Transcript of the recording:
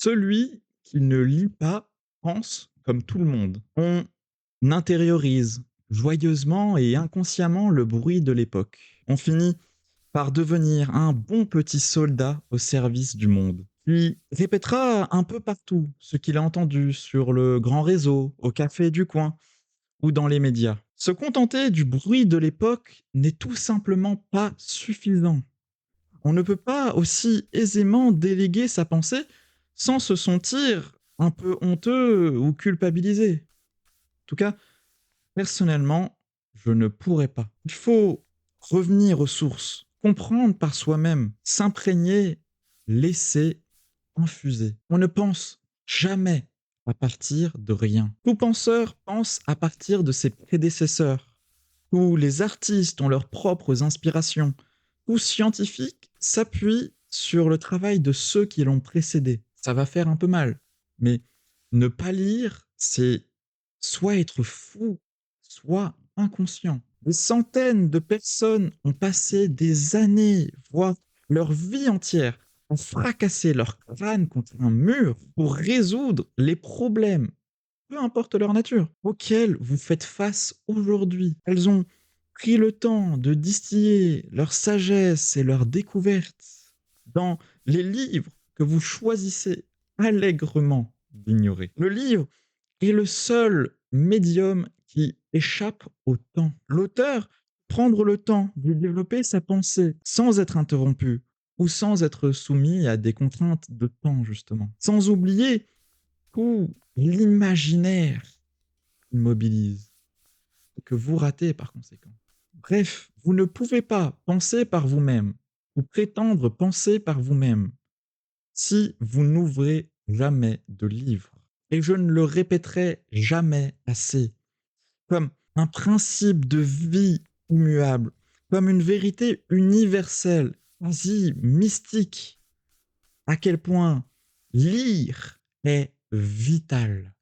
Celui qui ne lit pas pense comme tout le monde. On intériorise joyeusement et inconsciemment le bruit de l'époque. On finit par devenir un bon petit soldat au service du monde. Puis répétera un peu partout ce qu'il a entendu sur le grand réseau, au café du coin ou dans les médias. Se contenter du bruit de l'époque n'est tout simplement pas suffisant. On ne peut pas aussi aisément déléguer sa pensée sans se sentir un peu honteux ou culpabilisé. En tout cas, personnellement, je ne pourrais pas. Il faut revenir aux sources, comprendre par soi-même, s'imprégner, laisser infuser. On ne pense jamais à partir de rien. Tout penseur pense à partir de ses prédécesseurs. Tous les artistes ont leurs propres inspirations. Tout scientifique s'appuie sur le travail de ceux qui l'ont précédé. Ça va faire un peu mal, mais ne pas lire, c'est soit être fou, soit inconscient. Des centaines de personnes ont passé des années, voire leur vie entière, à fracasser leur crâne contre un mur pour résoudre les problèmes, peu importe leur nature, auxquels vous faites face aujourd'hui. Elles ont pris le temps de distiller leur sagesse et leurs découvertes dans les livres que vous choisissez allègrement d'ignorer. Le livre est le seul médium qui échappe au temps. L'auteur prendre le temps de développer sa pensée sans être interrompu ou sans être soumis à des contraintes de temps, justement. Sans oublier tout l'imaginaire qu'il mobilise et que vous ratez par conséquent. Bref, vous ne pouvez pas penser par vous-même ou prétendre penser par vous-même si vous n'ouvrez jamais de livre. Et je ne le répéterai jamais assez. Comme un principe de vie immuable, comme une vérité universelle, quasi mystique, à quel point lire est vital.